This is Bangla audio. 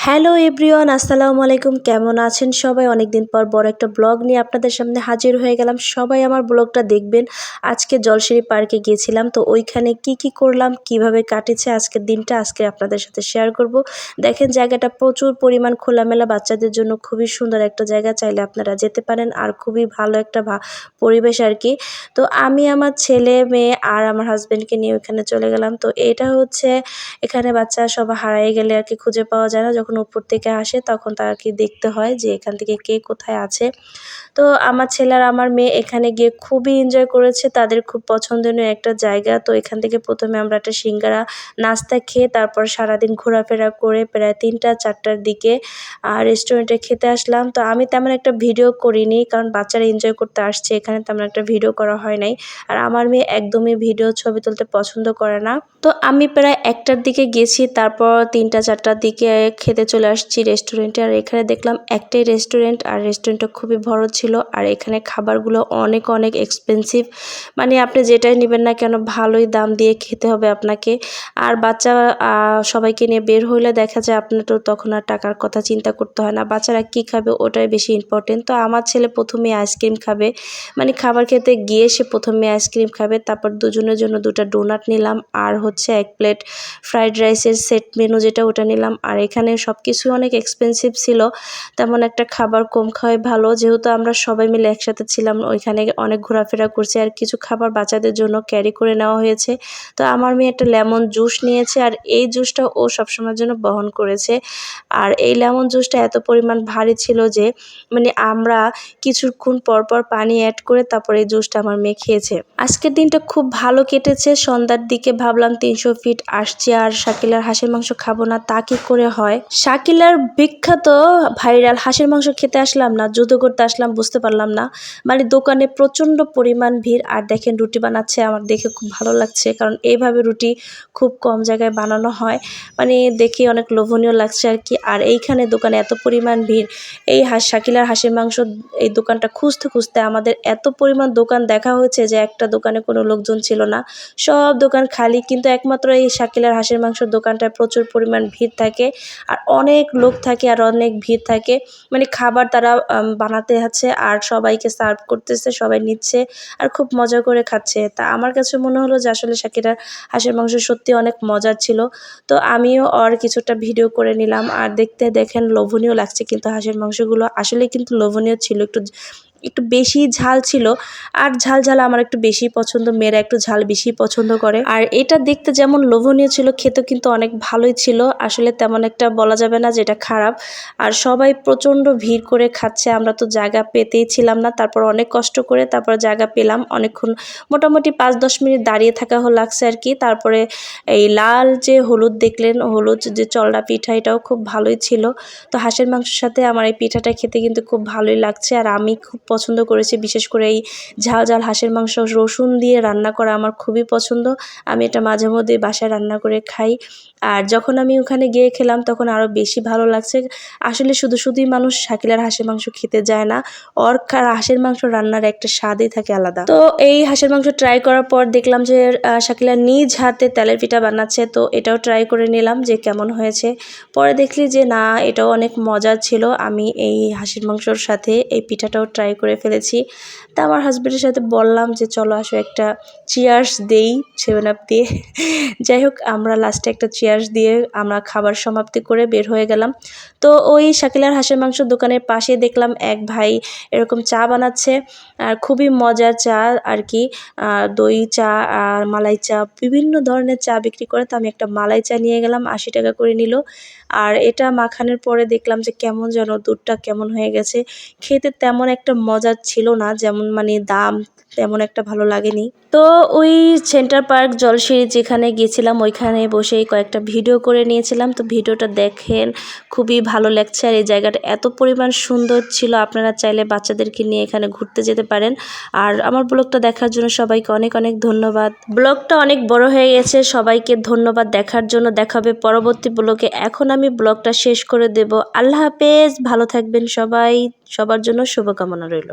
হ্যালো এভরিওয়ান, আসসালামু আলাইকুম। কেমন আছেন সবাই? অনেকদিন পর বড় একটা ব্লগ নিয়ে আপনাদের সামনে হাজির হয়ে গেলাম। সবাই আমার ব্লগটা দেখবেন। আজকে জলশিরি পার্কে গিয়েছিলাম, তো ওইখানে কি করলাম, কিভাবে কাটেছে আজকের দিনটা আজকে আপনাদের সাথে শেয়ার করব। দেখেন জায়গাটা প্রচুর পরিমাণ খোলামেলা, বাচ্চাদের জন্য খুবই সুন্দর একটা জায়গা, চাইলে আপনারা যেতে পারেন। আর খুবই ভালো একটা পরিবেশ আর কি। তো আমি আমার ছেলে মেয়ে আর আমার হাজব্যান্ডকে নিয়ে ওইখানে চলে গেলাম। তো এটা হচ্ছে এখানে বাচ্চা সব হারিয়ে গেলে আর কি খুঁজে পাওয়া যায় না, যখন উপর থেকে আসে তখন তার কি দেখতে হয় যে এখান থেকে কে কোথায় আছে। তো আমার ছেলে আর আমার মেয়ে এখানে গিয়ে খুবই এনজয় করেছে, তাদের খুব পছন্দনীয় একটা জায়গা। তো এখান থেকে প্রথমে আমরা একটা সিঙ্গারা নাস্তা খেয়ে তারপর সারাদিন ঘোরাফেরা করে প্রায় 3টা-4টার দিকে রেস্টুরেন্টে খেতে আসলাম। তো আমি তেমন একটা ভিডিও করিনি, কারণ বাচ্চারা এনজয় করতে আসছে, এখানে তেমন একটা ভিডিও করা হয় নাই। আর আমার মেয়ে একদমই ভিডিও ছবি তুলতে পছন্দ করে না। তো আমি প্রায় 1টার দিকে গেছি, তারপর 3টা-4টার দিকে খেতে চলে আসছি রেস্টুরেন্টে। আর এখানে দেখলাম একটাই রেস্টুরেন্ট, আর রেস্টুরেন্টটা খুবই বড় ছিল। আর এখানে খাবারগুলো অনেক অনেক এক্সপেন্সিভ, মানে আপনি যেটাই নেবেন না কেন ভালোই দাম দিয়ে খেতে হবে আপনাকে। আর বাচ্চা সবাইকে নিয়ে বের হইলে দেখা যায় আপনার তো তখন আর টাকার কথা চিন্তা করতে হয় না, বাচ্চারা কী খাবে ওটাই বেশি ইম্পর্টেন্ট। তো আমার ছেলে প্রথমে আইসক্রিম খাবে, মানে খাবার খেতে গিয়ে সে প্রথমে আইসক্রিম খাবে, তারপর দুজনের জন্য 2টা ডোনাট নিলাম, আর হচ্ছে 1 প্লেট ফ্রাইড রাইসের সেট মেনু যেটা ওটা নিলাম। আর এখানে সব কিছু অনেক এক্সপেন্সিভ ছিল, তেমন একটা খাবার কম খাওয়াই ভালো, যেহেতু আমরা সবাই মিলে একসাথে ছিলাম, ওইখানে অনেক ঘোরাফেরা করছি। আর কিছু খাবার বাচ্চাদের জন্য ক্যারি করে নেওয়া হয়েছে। তো আমার মেয়ে একটা লেমন জুস নিয়েছে, আর এই জুসটা ও সবসময়ের জন্য বহন করেছে। আর এই লেমন জুসটা এত পরিমাণ ভারী ছিল যে মানে আমরা কিছুক্ষণ পর পর পানি অ্যাড করে তারপরে এই জুসটা আমার মেয়ে খেয়েছে। আজকের দিনটা খুব ভালো কেটেছে। সন্ধ্যার দিকে ভাবলাম 300 ফিট আসছি আর শাকিলার হাঁসের মাংস খাবো না, তা কি করে হয়। শাকিলার বিখ্যাত ভাইরাল হাঁসের মাংস খেতে আসলাম না যুদ্ধ করতে আসলাম বুঝতে পারলাম না। মানে দোকানে প্রচণ্ড পরিমাণ ভিড়। আর দেখেন রুটি বানাচ্ছে, আমার দেখে খুব ভালো লাগছে, কারণ এইভাবে রুটি খুব কম জায়গায় বানানো হয়, মানে দেখে অনেক লোভনীয় লাগছে আর কি। আর এইখানে দোকানে এত পরিমাণ ভিড়, এই শাকিলার হাঁসের মাংস এই দোকানটা খুঁজতে খুঁজতে আমাদের এত পরিমাণ দোকান দেখা হয়েছে যে একটা দোকানে কোনো লোকজন ছিল না, সব দোকান খালি। কিন্তু একমাত্র এই শাকিলার হাঁসের মাংসের দোকানটায় প্রচুর পরিমাণ ভিড় থাকে, আর অনেক লোক থাকে, আর অনেক ভিড় থাকে। মানে খাবার তারা বানাতে আছে আর সবাইকে সার্ভ করতেছে, সবাই নিচ্ছে আর খুব মজা করে খাচ্ছে। তা আমার কাছে মনে হলো যে আসলে শাকিলার হাঁসের মাংস সত্যি অনেক মজার ছিল। তো আমিও ওর কিছুটা ভিডিও করে নিলাম। আর দেখতে দেখেন লোভনীয় লাগছে, কিন্তু হাঁসের মাংসগুলো আসলে কিন্তু লোভনীয় ছিল, একটু বেশি ঝাল ছিল। আর ঝাল আমার একটু বেশি পছন্দ, মেয়েরা একটু ঝাল বেশি পছন্দ করে। আর এটা দেখতে যেমন লোভনীয় ছিল, খেতে কিন্তু অনেক ভালোই ছিল। আসলে তেমন একটা বলা যাবে না যেটা খারাপ। আর সবাই প্রচণ্ড ভিড় করে খাচ্ছে, আমরা তো জায়গা পেতেই ছিলাম না, তারপর অনেক কষ্ট করে তারপর জায়গা পেলাম। অনেকক্ষণ মোটামুটি 5-10 মিনিট দাঁড়িয়ে থাকা লাগছে আর কি। তারপরে এই লাল যে হলুদ দেখলেন, হলুদ যে চলড়া পিঠা, এটাও খুব ভালোই ছিল। তো হাঁসের মাংসের সাথে আমার এই পিঠাটা খেতে কিন্তু খুব ভালোই লাগছে, আর আমি খুব পছন্দ করেছি। বিশেষ করে এই ঝাল ঝাল হাঁসের মাংস রসুন দিয়ে রান্না করা আমার খুবই পছন্দ। আমি এটা মাঝে মধ্যে বাসায় রান্না করে খাই। আর যখন আমি ওখানে গিয়ে খেলাম তখন আরও বেশি ভালো লাগছে। আসলে শুধুই মানুষ শাকিলার হাঁসের মাংস খেতে যায় না, ওর হাঁসের মাংস রান্নার একটা স্বাদই থাকে আলাদা। তো এই হাঁসের মাংস ট্রাই করার পর দেখলাম যে শাকিলা নিজ হাতে তেলের পিঠা বানাচ্ছে, তো এটাও ট্রাই করে নিলাম যে কেমন হয়েছে। পরে দেখলি যে না, এটাও অনেক মজার ছিল। আমি এই হাঁসের মাংসর সাথে এই পিঠাটাও ট্রাই করে ফেলেছি। তা আমার হাজব্যান্ডের সাথে বললাম যে চলো আসো একটা চিয়ার্স দেই 7 আপ দিয়ে। যাই হোক, আমরা লাস্টে একটা চিয়ার্স দিয়ে আমরা খাবার সমাপ্তি করে বের হয়ে গেলাম। তো ওই শাকিলার হাঁসের মাংসের দোকানের পাশে দেখলাম এক ভাই এরকম চা বানাচ্ছে, আর খুবই মজার চা আর কি। দই চা আর মালাই চা, বিভিন্ন ধরনের চা বিক্রি করে। তো আমি একটা মালাই চা নিয়ে গেলাম, 80 টাকা করে নিল। আর এটা মাখানোর পরে দেখলাম যে কেমন যেন দুধটা কেমন হয়ে গেছে, খেতে তেমন একটা মজার ছিল না, যেমন মানে দাম তেমন একটা ভালো লাগেনি। তো ওই সেন্টার পার্ক জলশিরি যেখানে গিয়েছিলাম ওইখানে বসেই কয়েকটা ভিডিও করে নিয়েছিলাম। তো ভিডিওটা দেখেন খুবই ভালো লাগছে, আর এই জায়গাটা এত পরিমাণ সুন্দর ছিল, আপনারা চাইলে বাচ্চাদেরকে নিয়ে এখানে ঘুরতে যেতে পারেন। আর আমার ব্লগটা দেখার জন্য সবাইকে অনেক অনেক ধন্যবাদ। ব্লগটা অনেক বড় হয়ে গেছে, সবাইকে ধন্যবাদ দেখার জন্য। দেখাবে পরবর্তী ব্লগে। এখন আমি ব্লগটা শেষ করে দেব। আল্লাহ হাফেজ, ভালো থাকবেন সবাই, সবার জন্য শুভকামনা রইল।